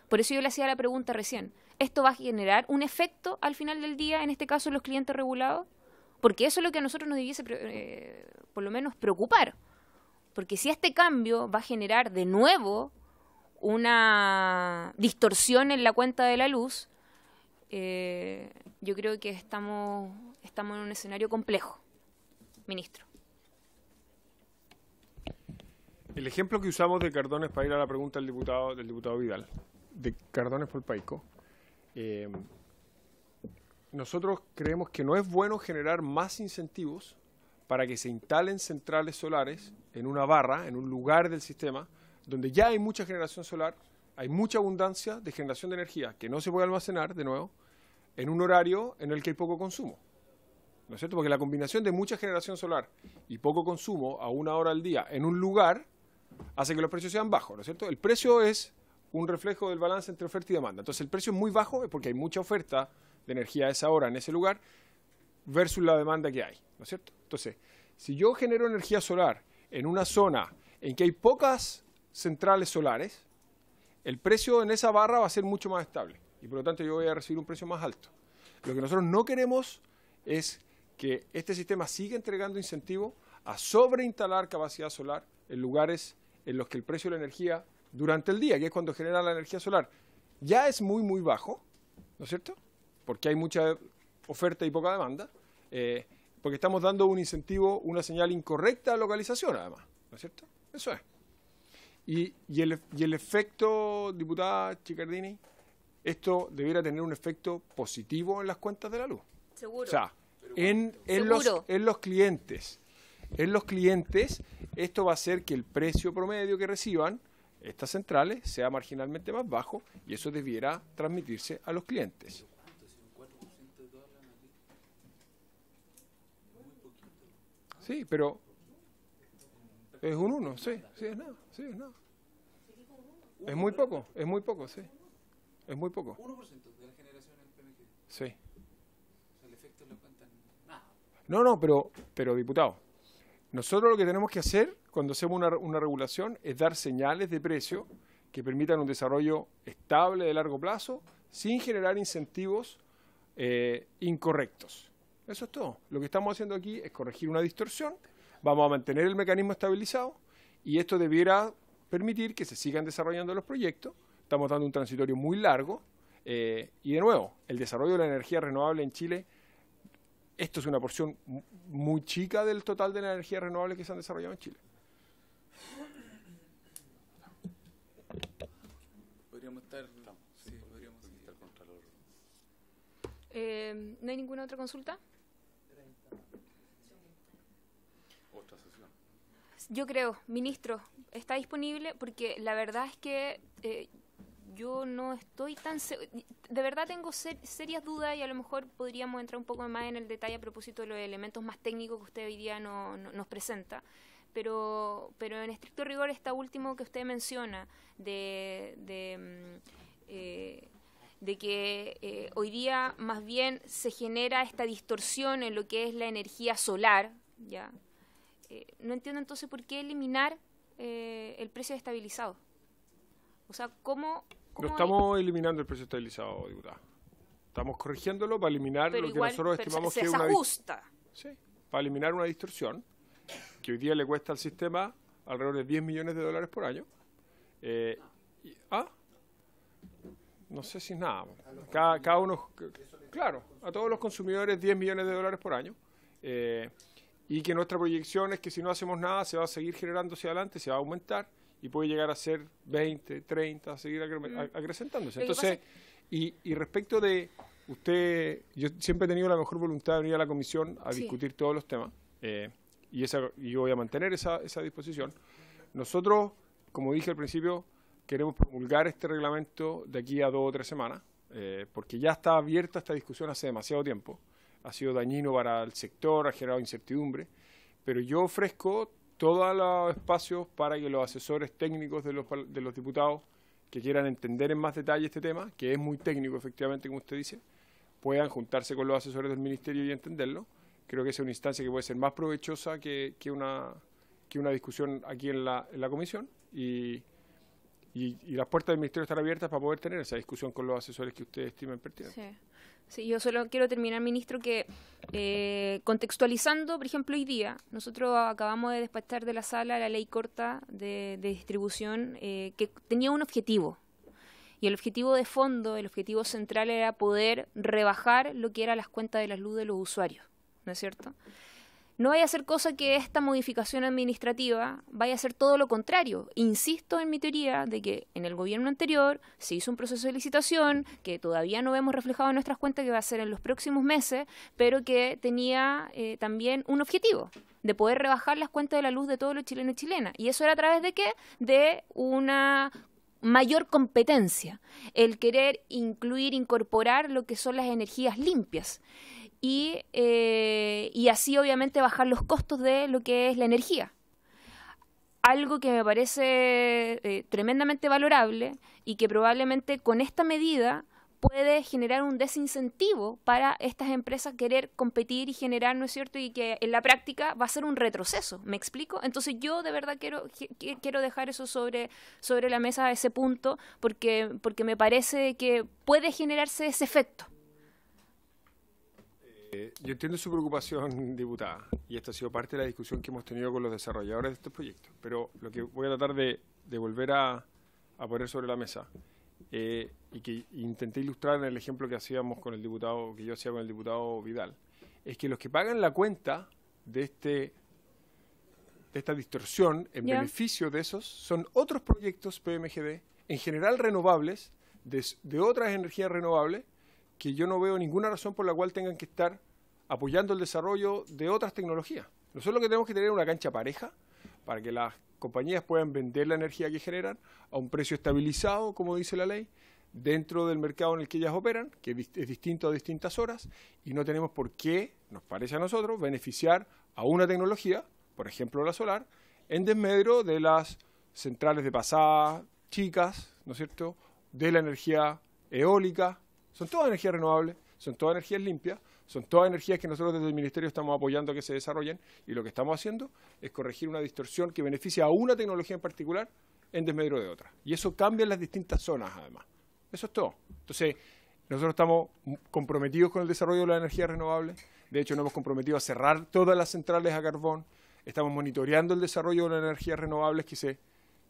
Por eso yo le hacía la pregunta recién. ¿Esto va a generar un efecto al final del día, en este caso en los clientes regulados? Porque eso es lo que a nosotros nos debiese por lo menos preocupar. Porque si este cambio va a generar de nuevo una distorsión en la cuenta de la luz, yo creo que estamos en un escenario complejo, ministro. El ejemplo que usamos de Cardones, para ir a la pregunta del diputado Vidal, de Cardones Polpaico, nosotros creemos que no es bueno generar más incentivos para que se instalen centrales solares en una barra, en un lugar del sistema, donde ya hay mucha generación solar, hay mucha abundancia de generación de energía que no se puede almacenar, de nuevo, en un horario en el que hay poco consumo. ¿No es cierto? Porque la combinación de mucha generación solar y poco consumo a 1 hora al día en un lugar hace que los precios sean bajos, ¿no es cierto? El precio es un reflejo del balance entre oferta y demanda. Entonces, el precio es muy bajo es porque hay mucha oferta de energía a esa hora en ese lugar versus la demanda que hay, ¿no es cierto? Entonces, si yo genero energía solar en una zona en que hay pocas centrales solares, el precio en esa barra va a ser mucho más estable y por lo tanto yo voy a recibir un precio más alto. Lo que nosotros no queremos es que este sistema siga entregando incentivos a sobreinstalar capacidad solar en lugares en los que el precio de la energía durante el día, que es cuando genera la energía solar, ya es muy, muy bajo, ¿no es cierto? Porque hay mucha oferta y poca demanda, porque estamos dando un incentivo, una señal incorrecta de localización, además, ¿no es cierto? Eso es. Y el efecto, diputada Chiccardini, esto debiera tener un efecto positivo en las cuentas de la luz. Seguro. O sea, en los clientes. En los clientes, esto va a hacer que el precio promedio que reciban estas centrales sea marginalmente más bajo y eso debiera transmitirse a los clientes. Sí, pero es un 1, sí, es nada, es nada. Es muy poco, sí. Es muy poco. 1% de la generación en PMG. Sí. O sea, el efecto lo cuentan nada. No, pero diputado, nosotros lo que tenemos que hacer cuando hacemos una regulación es dar señales de precio que permitan un desarrollo estable de largo plazo sin generar incentivos incorrectos. Eso es todo. Lo que estamos haciendo aquí es corregir una distorsión, vamos a mantener el mecanismo estabilizado y esto debiera permitir que se sigan desarrollando los proyectos. Estamos dando un transitorio muy largo y de nuevo, el desarrollo de la energía renovable en Chile, esto es una porción muy chica del total de la energía renovable que se han desarrollado en Chile. Podríamos estar... Sí, podríamos estar contra los... ¿No hay ninguna otra consulta? Otra sesión. Yo creo, ministro, ¿está disponible? Porque la verdad es que yo no estoy tan... De verdad tengo serias dudas y a lo mejor podríamos entrar un poco más en el detalle a propósito de los elementos más técnicos que usted hoy día nos presenta. Pero en estricto rigor, esta último que usted menciona, de que hoy día más bien se genera esta distorsión en lo que es la energía solar, ¿ya? No entiendo entonces por qué eliminar el precio estabilizado. O sea, ¿cómo No estamos eliminando el precio estabilizado, diputada. Estamos corrigiéndolo para eliminar pero lo igual, que nosotros estimamos que es se una... ajusta. Sí, para eliminar una distorsión que hoy día le cuesta al sistema alrededor de $10 millones por año. No sé si es nada. Cada uno, claro, a todos los consumidores $10 millones por año. Y que nuestra proyección es que si no hacemos nada se va a seguir generando hacia adelante, se va a aumentar y puede llegar a ser 20, 30, seguir acrecentándose. Entonces, y respecto de usted, yo siempre he tenido la mejor voluntad de venir a la comisión a discutir todos los temas y yo voy a mantener esa disposición. Nosotros, como dije al principio, queremos promulgar este reglamento de aquí a 2 o 3 semanas, porque ya está abierta esta discusión hace demasiado tiempo. Ha sido dañino para el sector, ha generado incertidumbre, pero yo ofrezco todos los espacios para que los asesores técnicos de los diputados que quieran entender en más detalle este tema, que es muy técnico efectivamente, como usted dice, puedan juntarse con los asesores del Ministerio y entenderlo. Creo que esa es una instancia que puede ser más provechosa que una discusión aquí en la comisión y las puertas del Ministerio están abiertas para poder tener esa discusión con los asesores que ustedes estimen pertinentes. Sí, yo solo quiero terminar, ministro, que contextualizando, por ejemplo, hoy día, nosotros acabamos de despachar de la sala la ley corta de distribución que tenía un objetivo. Y el objetivo de fondo, el objetivo central era poder rebajar lo que eran las cuentas de la luz de los usuarios, ¿no es cierto? No vaya a ser cosa que esta modificación administrativa vaya a ser todo lo contrario. Insisto en mi teoría de que en el gobierno anterior se hizo un proceso de licitación que todavía no vemos reflejado en nuestras cuentas, que va a ser en los próximos meses, pero que tenía también un objetivo de poder rebajar las cuentas de la luz de todos los chilenos y chilenas. ¿Y eso era a través de qué? De una mayor competencia, el querer incorporar lo que son las energías limpias. Y así obviamente bajar los costos de lo que es la energía. Algo que me parece tremendamente valorable y que probablemente con esta medida puede generar un desincentivo para estas empresas querer competir y generar, ¿no es cierto? Y que en la práctica va a ser un retroceso, ¿me explico? Entonces yo de verdad quiero dejar eso sobre la mesa, ese punto, porque me parece que puede generarse ese efecto. Yo entiendo su preocupación, diputada, y esta ha sido parte de la discusión que hemos tenido con los desarrolladores de estos proyectos, pero lo que voy a tratar de volver a poner sobre la mesa y que intenté ilustrar en el ejemplo que hacíamos con el diputado, que yo hacía con el diputado Vidal, es que los que pagan la cuenta de esta distorsión en beneficio de esos son otros proyectos PMGD, en general renovables, de otras energías renovables, que yo no veo ninguna razón por la cual tengan que estar apoyando el desarrollo de otras tecnologías. Nosotros lo que tenemos que tener es una cancha pareja para que las compañías puedan vender la energía que generan a un precio estabilizado, como dice la ley, dentro del mercado en el que ellas operan, que es distinto a distintas horas, y no tenemos por qué, nos parece a nosotros, beneficiar a una tecnología, por ejemplo la solar, en desmedro de las centrales de pasada chicas, ¿no es cierto?, de la energía eólica. Son todas energías renovables, son todas energías limpias, son todas energías que nosotros desde el Ministerio estamos apoyando a que se desarrollen, y lo que estamos haciendo es corregir una distorsión que beneficia a una tecnología en particular en desmedro de otra. Y eso cambia en las distintas zonas, además. Eso es todo. Entonces, nosotros estamos comprometidos con el desarrollo de la energía renovable. De hecho, nos hemos comprometido a cerrar todas las centrales a carbón. Estamos monitoreando el desarrollo de las energías renovables que se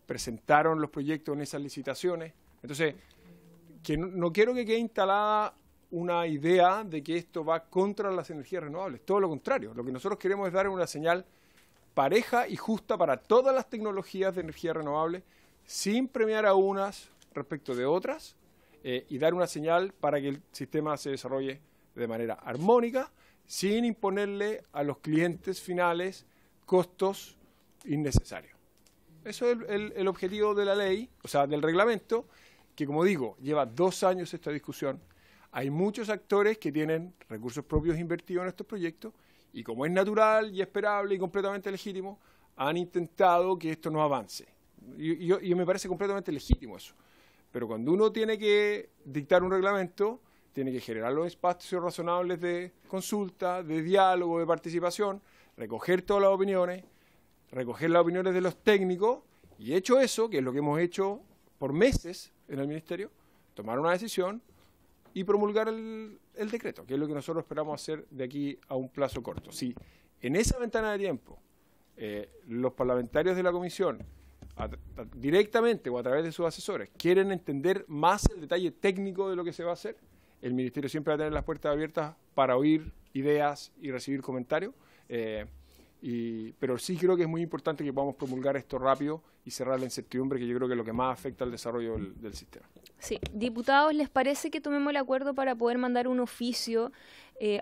presentaron los proyectos en esas licitaciones. Entonces, que no quiero que quede instalada una idea de que esto va contra las energías renovables. Todo lo contrario. Lo que nosotros queremos es dar una señal pareja y justa para todas las tecnologías de energía renovable, sin premiar a unas respecto de otras, y dar una señal para que el sistema se desarrolle de manera armónica, sin imponerle a los clientes finales costos innecesarios. Eso es el objetivo de la ley, o sea, del reglamento, que, como digo, lleva 2 años esta discusión. Hay muchos actores que tienen recursos propios invertidos en estos proyectos, y como es natural y esperable y completamente legítimo, han intentado que esto no avance. Y me parece completamente legítimo eso. Pero cuando uno tiene que dictar un reglamento, tiene que generar los espacios razonables de consulta, de diálogo, de participación, recoger todas las opiniones, recoger las opiniones de los técnicos, y hecho eso, que es lo que hemos hecho por meses en el Ministerio, tomar una decisión y promulgar el decreto, que es lo que nosotros esperamos hacer de aquí a un plazo corto. Si en esa ventana de tiempo los parlamentarios de la Comisión, directamente o a través de sus asesores, quieren entender más el detalle técnico de lo que se va a hacer, el Ministerio siempre va a tener las puertas abiertas para oír ideas y recibir comentarios, pero sí creo que es muy importante que podamos promulgar esto rápido y cerrar la incertidumbre, que yo creo que es lo que más afecta al desarrollo del sistema. Sí, diputados, ¿les parece que tomemos el acuerdo para poder mandar un oficio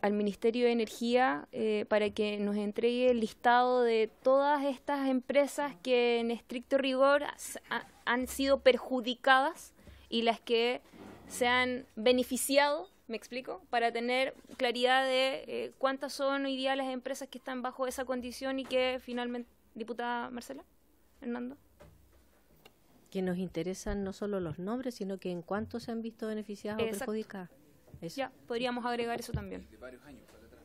al Ministerio de Energía para que nos entregue el listado de todas estas empresas que en estricto rigor han sido perjudicadas y las que se han beneficiado, me explico, para tener claridad de cuántas son hoy día las empresas que están bajo esa condición y que finalmente, diputada Marcela, Hernando? Que nos interesan no solo los nombres, sino que en cuánto se han visto beneficiadas o perjudicadas. Eso. Ya, podríamos agregar eso también. De varios años para atrás.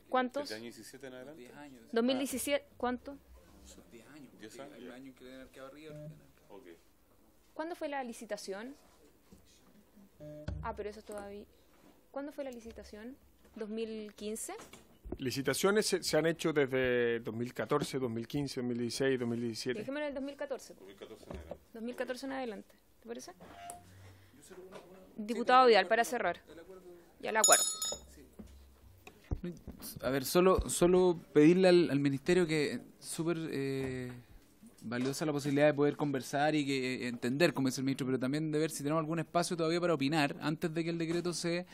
¿Cuántos? ¿Desde el año 17 en adelante? 10 años. 2017, ¿cuánto? 10 años. 10 años. Hay un año que deben haber quedado arriba. Ok. ¿Cuándo fue la licitación? Ah, pero eso todavía... ¿Cuándo fue la licitación? ¿2015? Licitaciones se han hecho desde 2014, 2015, 2016, 2017. Dejémoslo en el 2014. 2014 en adelante. 2014 en adelante. ¿Te parece? Diputado Vidal, para cerrar. Ya el acuerdo. A ver, solo pedirle al Ministerio que súper valiosa la posibilidad de poder conversar y que entender, como dice el ministro, pero también de ver si tenemos algún espacio todavía para opinar antes de que el decreto se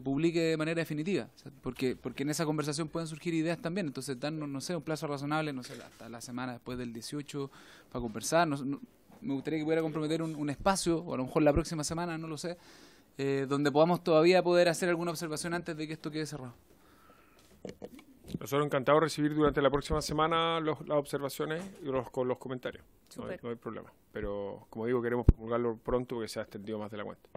publique de manera definitiva, o sea, porque en esa conversación pueden surgir ideas también. Entonces darnos, no sé, un plazo razonable, no sé, hasta la semana después del 18 para conversar. Me gustaría que pudiera comprometer un espacio, o a lo mejor la próxima semana, no lo sé, donde podamos todavía poder hacer alguna observación antes de que esto quede cerrado. Nosotros encantados de recibir durante la próxima semana las observaciones y con los comentarios. No hay problema. Pero, como digo, queremos promulgarlo pronto porque se ha extendido más de la cuenta.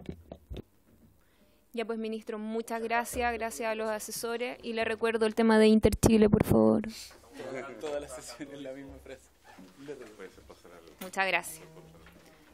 Ya pues, ministro, muchas gracias. Gracias a los asesores. Y le recuerdo el tema de Interchile, por favor. Todas las sesiones la misma frase. Muchas gracias.